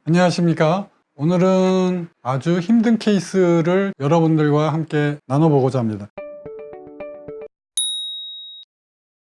안녕하십니까. 오늘은 아주 힘든 케이스를 여러분들과 함께 나눠보고자 합니다.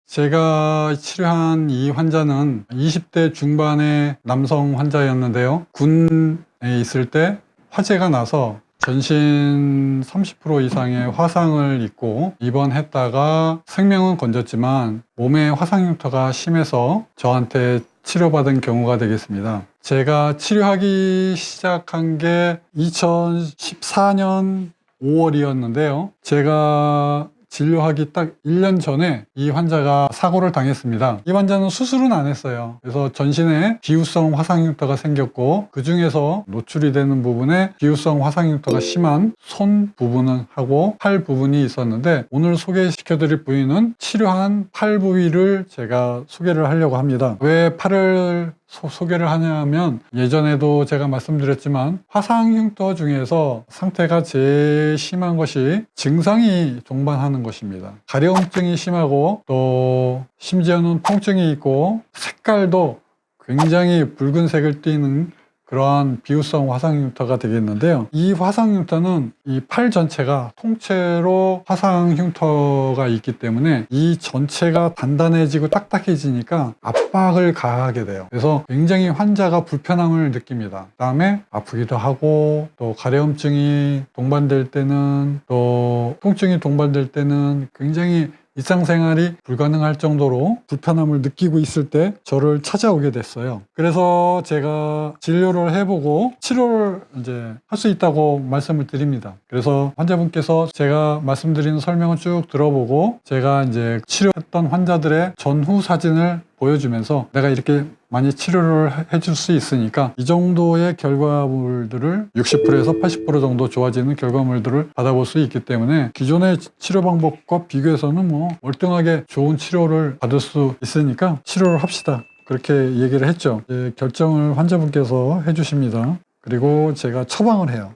제가 치료한 이 환자는 20대 중반의 남성 환자였는데요. 군에 있을 때 화재가 나서 전신 30% 이상의 화상을 입고 입원했다가 생명은 건졌지만 몸에 화상 흉터가 심해서 저한테 치료받은 경우가 되겠습니다. 제가 치료하기 시작한 게 2014년 5월이었는데요. 제가 진료하기 딱 1년 전에 이 환자가 사고를 당했습니다. 이 환자는 수술은 안 했어요. 그래서 전신에 비후성 화상 흉터가 생겼고, 그 중에서 노출이 되는 부분에 비후성 화상 흉터가 심한 손 부분은 하고 팔 부분이 있었는데, 오늘 소개시켜 드릴 부위는 치료한 팔 부위를 제가 소개를 하려고 합니다. 왜 팔을 소개를 하냐면, 예전에도 제가 말씀드렸지만 화상 흉터 중에서 상태가 제일 심한 것이 증상이 동반하는 것입니다. 가려움증이 심하고, 또 심지어는 통증이 있고 색깔도 굉장히 붉은색을 띠는 그러한 비후성 화상 흉터가 되겠는데요. 이 화상 흉터는 이 팔 전체가 통째로 화상 흉터가 있기 때문에 이 전체가 단단해지고 딱딱해지니까 압박을 가하게 돼요. 그래서 굉장히 환자가 불편함을 느낍니다. 그 다음에 아프기도 하고, 또 가려움증이 동반될 때는, 또 통증이 동반될 때는 굉장히 일상생활이 불가능할 정도로 불편함을 느끼고 있을 때 저를 찾아오게 됐어요. 그래서 제가 진료를 해보고 치료를 이제 할 수 있다고 말씀을 드립니다. 그래서 환자분께서 제가 말씀드린 설명을 쭉 들어보고, 제가 이제 치료했던 환자들의 전후 사진을 보여주면서 내가 이렇게 많이 치료를 해줄 수 있으니까 이 정도의 결과물들을 60%에서 80% 정도 좋아지는 결과물들을 받아볼 수 있기 때문에 기존의 치료 방법과 비교해서는 뭐 월등하게 좋은 치료를 받을 수 있으니까 치료를 합시다, 그렇게 얘기를 했죠. 결정을 환자분께서 해주십니다. 그리고 제가 처방을 해요.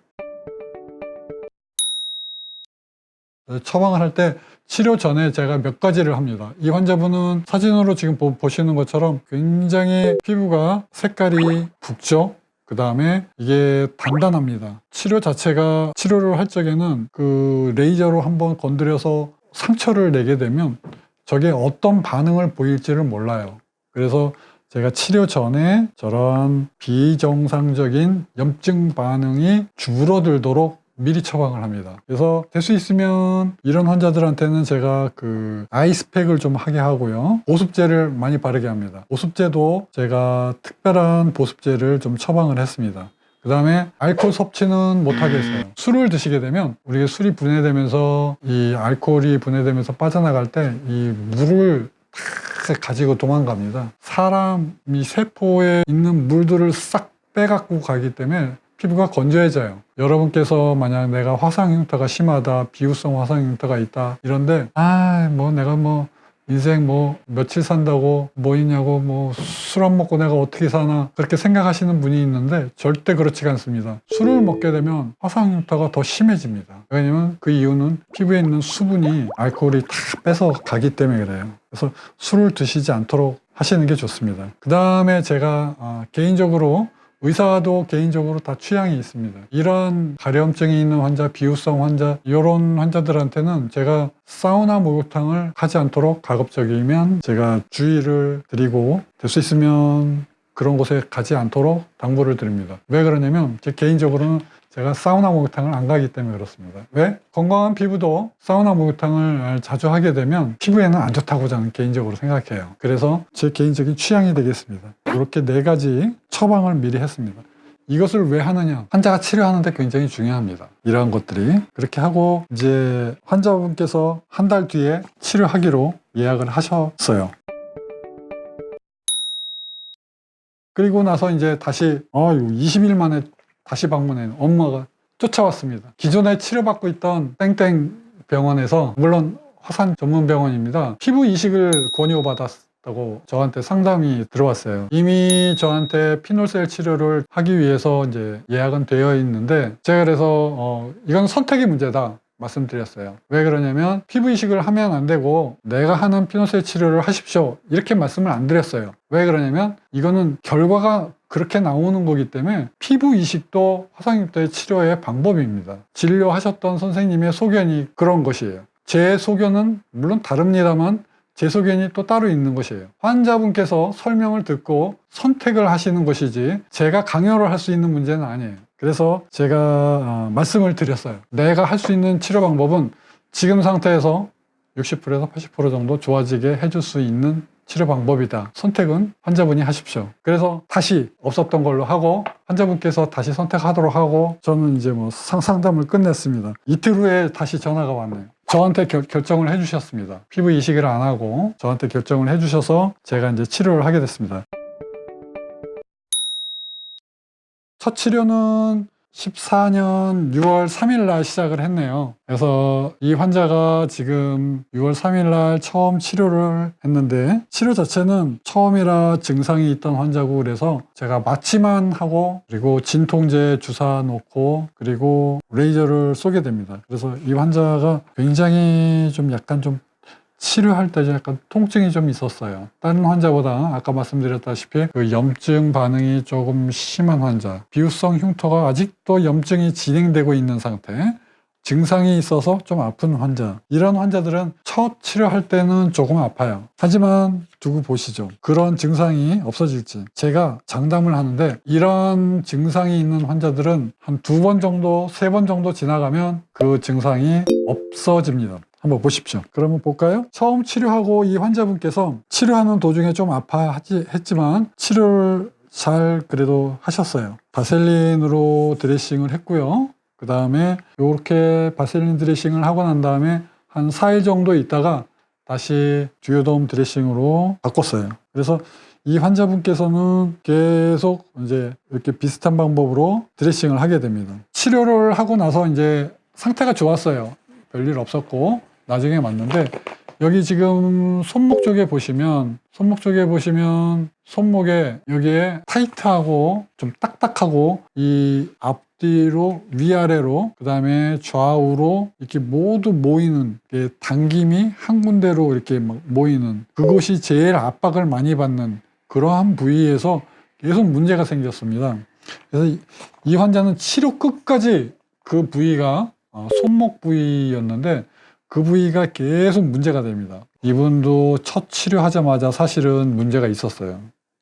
처방을 할 때 치료 전에 제가 몇 가지를 합니다. 이 환자분은 사진으로 지금 보시는 것처럼 굉장히 피부가 색깔이 붉죠. 그 다음에 이게 단단합니다. 치료 자체가, 치료를 할 적에는 그 레이저로 한번 건드려서 상처를 내게 되면 저게 어떤 반응을 보일지를 몰라요. 그래서 제가 치료 전에 저런 비정상적인 염증 반응이 줄어들도록 미리 처방을 합니다. 그래서 될 수 있으면 이런 환자들한테는 제가 그 아이스팩을 좀 하게 하고요, 보습제를 많이 바르게 합니다. 보습제도 제가 특별한 보습제를 좀 처방을 했습니다. 그 다음에 알코올 섭취는 못하게 했어요. 술을 드시게 되면 우리가 술이 분해되면서, 이 알코올이 분해되면서 빠져나갈 때 이 물을 다 가지고 도망갑니다. 사람이 세포에 있는 물들을 싹 빼갖고 가기 때문에 피부가 건조해져요. 여러분께서 만약 내가 화상 흉터가 심하다, 비후성 화상 흉터가 있다 이런데, 뭐 내가 뭐 인생 뭐 며칠 산다고 뭐 있냐고, 뭐 술 안 먹고 내가 어떻게 사나, 그렇게 생각하시는 분이 있는데 절대 그렇지가 않습니다. 술을 먹게 되면 화상 흉터가 더 심해집니다. 왜냐면 그 이유는 피부에 있는 수분이 알코올이 다 뺏어 가기 때문에 그래요. 그래서 술을 드시지 않도록 하시는 게 좋습니다. 그 다음에 제가 개인적으로, 의사도 개인적으로 다 취향이 있습니다. 이런 가려움증이 있는 환자, 비후성 환자, 이런 환자들한테는 제가 사우나 목욕탕을 하지 않도록 가급적이면 제가 주의를 드리고, 될 수 있으면 그런 곳에 가지 않도록 당부를 드립니다. 왜 그러냐면 제 개인적으로는 제가 사우나 목욕탕을 안 가기 때문에 그렇습니다. 왜? 건강한 피부도 사우나 목욕탕을 자주 하게 되면 피부에는 안 좋다고 저는 개인적으로 생각해요. 그래서 제 개인적인 취향이 되겠습니다. 이렇게 4가지 처방을 미리 했습니다. 이것을 왜 하느냐? 환자가 치료하는데 굉장히 중요합니다. 이러한 것들이. 그렇게 하고 이제 환자분께서 한 달 뒤에 치료하기로 예약을 하셨어요. 그리고 나서 이제 다시 20일 만에 다시 방문해요. 엄마가 쫓아왔습니다. 기존에 치료받고 있던 땡땡 병원에서, 물론 화산 전문 병원입니다, 피부 이식을 권유받았다고 저한테 상담이 들어왔어요. 이미 저한테 피놀셀 치료를 하기 위해서 이제 예약은 되어 있는데, 제가 그래서 이건 선택의 문제다 말씀드렸어요. 왜 그러냐면 피부 이식을 하면 안 되고 내가 하는 피놀셀 치료를 하십시오, 이렇게 말씀을 안 드렸어요. 왜 그러냐면 이거는 결과가 그렇게 나오는 거기 때문에 피부 이식도 화상육대 치료의 방법입니다. 진료하셨던 선생님의 소견이 그런 것이에요. 제 소견은 물론 다릅니다만 제 소견이 또 따로 있는 것이에요. 환자분께서 설명을 듣고 선택을 하시는 것이지 제가 강요를 할 수 있는 문제는 아니에요. 그래서 제가 말씀을 드렸어요. 내가 할 수 있는 치료 방법은 지금 상태에서 60%에서 80% 정도 좋아지게 해줄 수 있는 치료 방법이다. 선택은 환자분이 하십시오. 그래서 다시 없었던 걸로 하고 환자분께서 다시 선택하도록 하고 저는 이제 뭐 상담을 끝냈습니다. 이틀 후에 다시 전화가 왔네요. 저한테 결정을 해주셨습니다. 피부 이식을 안 하고 저한테 결정을 해주셔서 제가 이제 치료를 하게 됐습니다. 첫 치료는 14년 6월 3일 날 시작을 했네요. 그래서 이 환자가 지금 6월 3일 날 처음 치료를 했는데 치료 자체는 처음이라 증상이 있던 환자고 그래서 제가 마취만 하고 그리고 진통제 주사 놓고 그리고 레이저를 쏘게 됩니다. 그래서 이 환자가 굉장히 좀 약간 좀 치료할 때 약간 통증이 좀 있었어요. 다른 환자보다 아까 말씀드렸다시피 그 염증 반응이 조금 심한 환자, 비후성 흉터가 아직도 염증이 진행되고 있는 상태, 증상이 있어서 좀 아픈 환자, 이런 환자들은 첫 치료할 때는 조금 아파요. 하지만 두고 보시죠. 그런 증상이 없어질지. 제가 장담을 하는데 이런 증상이 있는 환자들은 한 2번 정도, 3번 정도 지나가면 그 증상이 없어집니다. 한번 보십시오. 그러면 볼까요? 처음 치료하고 이 환자분께서 치료하는 도중에 좀 아파했지만 치료를 잘 그래도 하셨어요. 바셀린으로 드레싱을 했고요. 그 다음에 이렇게 바셀린 드레싱을 하고 난 다음에 한 4일 정도 있다가 다시 듀오덤 드레싱으로 바꿨어요. 그래서 이 환자분께서는 계속 이제 이렇게 비슷한 방법으로 드레싱을 하게 됩니다. 치료를 하고 나서 이제 상태가 좋았어요. 별일 없었고 나중에 맞는데 여기 지금 손목 쪽에 보시면 손목에 여기에 타이트하고 좀 딱딱하고 이 앞뒤로 위아래로 그 다음에 좌우로 이렇게 모두 모이는 당김이 한 군데로 이렇게 막 모이는 그곳이 제일 압박을 많이 받는 그러한 부위에서 계속 문제가 생겼습니다. 그래서 이 환자는 치료 끝까지 그 부위가 손목 부위였는데 그 부위가 계속 문제가 됩니다. 이분도 첫 치료하자마자 사실은 문제가 있었어요.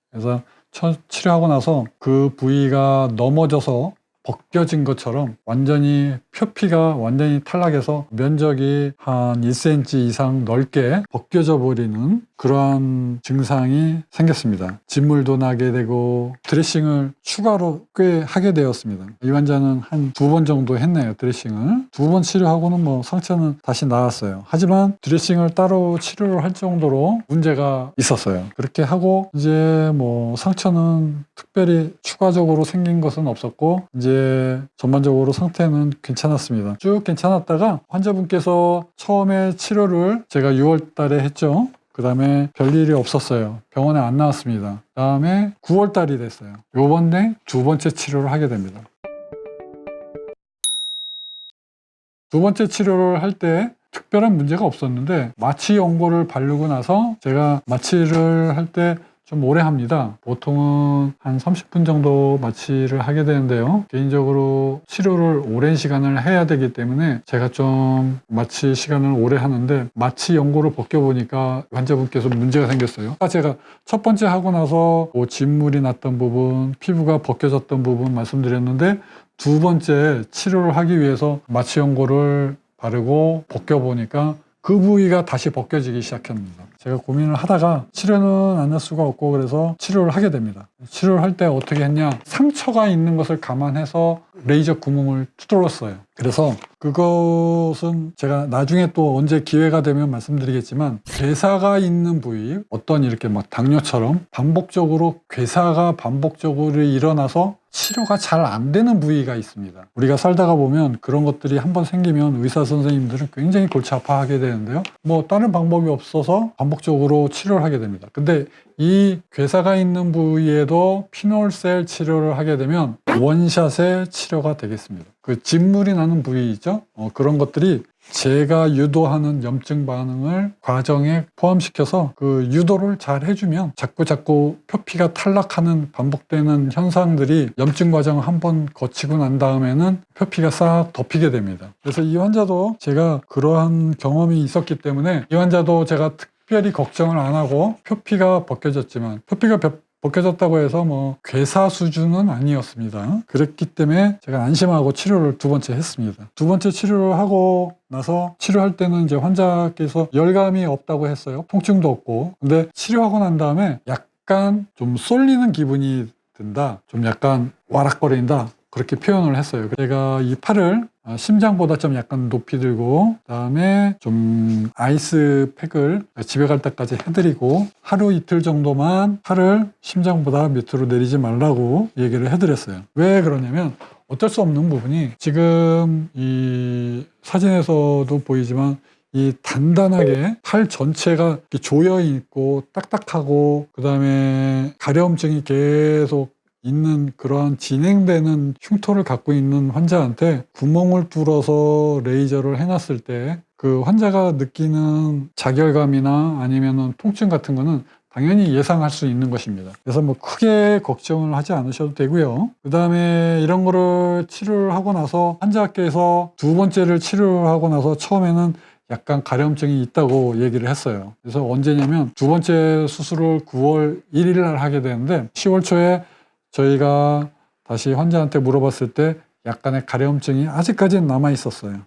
그래서 첫 치료하고 나서 그 부위가 넘어져서 벗겨진 것처럼 완전히 표피가 완전히 탈락해서 면적이 한 1cm 이상 넓게 벗겨져 버리는 그러한 증상이 생겼습니다. 진물도 나게 되고 드레싱을 추가로 꽤 하게 되었습니다. 이 환자는 한 2번 정도 했네요. 드레싱을 2번 치료하고는 뭐 상처는 다시 나았어요. 하지만 드레싱을 따로 치료를 할 정도로 문제가 있었어요. 그렇게 하고 이제 뭐 상처는 특별히 추가적으로 생긴 것은 없었고 이제 전반적으로 상태는 괜찮았습니다. 쭉 괜찮았다가 환자분께서 처음에 치료를 제가 6월 달에 했죠. 그 다음에 별일이 없었어요. 병원에 안 나왔습니다. 그 다음에 9월 달이 됐어요. 요번에 2번째 치료를 하게 됩니다. 2번째 치료를 할 때 특별한 문제가 없었는데 마취 연고를 바르고 나서 제가 마취를 할 때 좀 오래 합니다. 보통은 한 30분 정도 마취를 하게 되는데요. 개인적으로 치료를 오랜 시간을 해야 되기 때문에 제가 좀 마취 시간을 오래 하는데 마취 연고를 벗겨보니까 환자분께서 문제가 생겼어요. 제가 첫 번째 하고 나서 뭐 진물이 났던 부분, 피부가 벗겨졌던 부분 말씀드렸는데 2번째 치료를 하기 위해서 마취 연고를 바르고 벗겨보니까 그 부위가 다시 벗겨지기 시작합니다. 제가 고민을 하다가 치료는 안 할 수가 없고 그래서 치료를 하게 됩니다. 치료를 할 때 어떻게 했냐, 상처가 있는 것을 감안해서 레이저 구멍을 뚫었어요. 그래서 그것은 제가 나중에 또 언제 기회가 되면 말씀드리겠지만 괴사가 있는 부위, 어떤 이렇게 막 당뇨처럼 괴사가 반복적으로 일어나서 치료가 잘 안 되는 부위가 있습니다. 우리가 살다가 보면 그런 것들이 한번 생기면 의사 선생님들은 굉장히 골치 아파하게 되는데요. 뭐 다른 방법이 없어서 반복적으로 치료를 하게 됩니다. 근데 이 괴사가 있는 부위에도 피놀셀 치료를 하게 되면 원샷의 치료가 되겠습니다. 그 진물이 나는 부위 있죠? 그런 것들이 제가 유도하는 염증 반응을 과정에 포함시켜서 그 유도를 잘 해주면 자꾸 표피가 탈락하는 반복되는 현상들이 염증 과정을 한번 거치고 난 다음에는 표피가 싹 덮이게 됩니다. 그래서 이 환자도 제가 그러한 경험이 있었기 때문에 이 환자도 제가 특별히 걱정을 안 하고 표피가 벗겨졌지만 표피가 벗겨졌다고 해서 뭐 괴사 수준은 아니었습니다. 그랬기 때문에 제가 안심하고 치료를 두 번째 했습니다. 두 번째 치료를 하고 나서 치료할 때는 이제 환자께서 열감이 없다고 했어요. 통증도 없고. 근데 치료하고 난 다음에 약간 좀 쏠리는 기분이 든다. 좀 약간 와락거린다. 그렇게 표현을 했어요. 제가 이 팔을 심장보다 좀 약간 높이 들고 그다음에 좀 아이스팩을 집에 갈 때까지 해드리고 하루 이틀 정도만 팔을 심장보다 밑으로 내리지 말라고 얘기를 해드렸어요. 왜 그러냐면 어쩔 수 없는 부분이 지금 이 사진에서도 보이지만 이 단단하게 팔 전체가 조여 있고 딱딱하고 그다음에 가려움증이 계속 있는 그러한 진행되는 흉터를 갖고 있는 환자한테 구멍을 뚫어서 레이저를 해놨을 때 그 환자가 느끼는 자결감이나 아니면은 통증 같은 거는 당연히 예상할 수 있는 것입니다. 그래서 뭐 크게 걱정을 하지 않으셔도 되고요. 그 다음에 이런 거를 치료를 하고 나서 환자께서 두 번째를 치료를 하고 나서 처음에는 약간 가려움증이 있다고 얘기를 했어요. 그래서 언제냐면 두 번째 수술을 9월 1일 날 하게 되는데 10월 초에 저희가 다시 환자한테 물어봤을 때 약간의 가려움증이 아직까지는 남아 있었어요.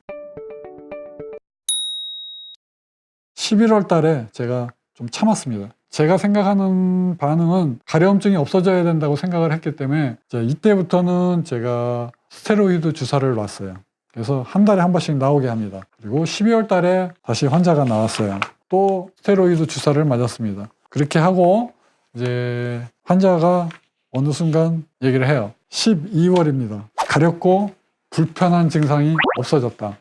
11월 달에 제가 좀 참았습니다. 제가 생각하는 반응은 가려움증이 없어져야 된다고 생각을 했기 때문에 이때부터는 제가 스테로이드 주사를 놨어요. 그래서 한 달에 한 번씩 나오게 합니다. 그리고 12월 달에 다시 환자가 나왔어요. 또 스테로이드 주사를 맞았습니다. 그렇게 하고 이제 환자가 어느 순간 얘기를 해요. 12월입니다. 가렵고 불편한 증상이 없어졌다.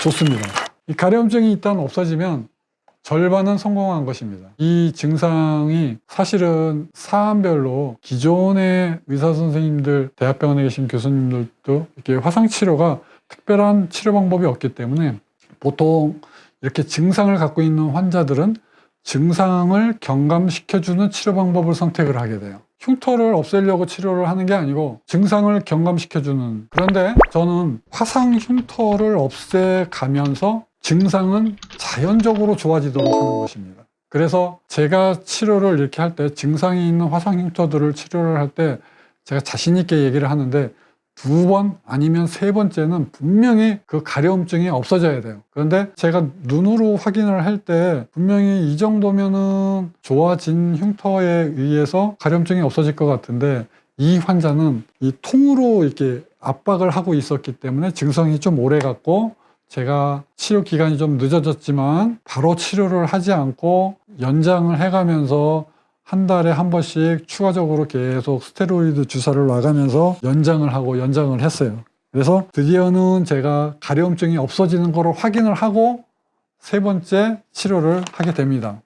좋습니다. 이 가려움증이 일단 없어지면 절반은 성공한 것입니다. 이 증상이 사실은 사안별로 기존의 의사 선생님들, 대학병원에 계신 교수님들도 이렇게 화상치료가 특별한 치료 방법이 없기 때문에 보통 이렇게 증상을 갖고 있는 환자들은 증상을 경감시켜주는 치료 방법을 선택을 하게 돼요. 흉터를 없애려고 치료를 하는 게 아니고 증상을 경감시켜주는. 그런데 저는 화상 흉터를 없애가면서 증상은 자연적으로 좋아지도록 하는 것입니다. 그래서 제가 치료를 이렇게 할 때 증상이 있는 화상 흉터들을 치료를 할 때 제가 자신 있게 얘기를 하는데 두 번 아니면 세 번째는 분명히 그 가려움증이 없어져야 돼요. 그런데 제가 눈으로 확인을 할 때 분명히 이 정도면은 좋아진 흉터에 의해서 가려움증이 없어질 것 같은데 이 환자는 이 통으로 이렇게 압박을 하고 있었기 때문에 증상이 좀 오래 갔고 제가 치료 기간이 좀 늦어졌지만 바로 치료를 하지 않고 연장을 해가면서 한 달에 한 번씩 추가적으로 계속 스테로이드 주사를 놔가면서 연장을 하고 연장을 했어요. 그래서 드디어는 제가 가려움증이 없어지는 거를 확인을 하고 세 번째 치료를 하게 됩니다.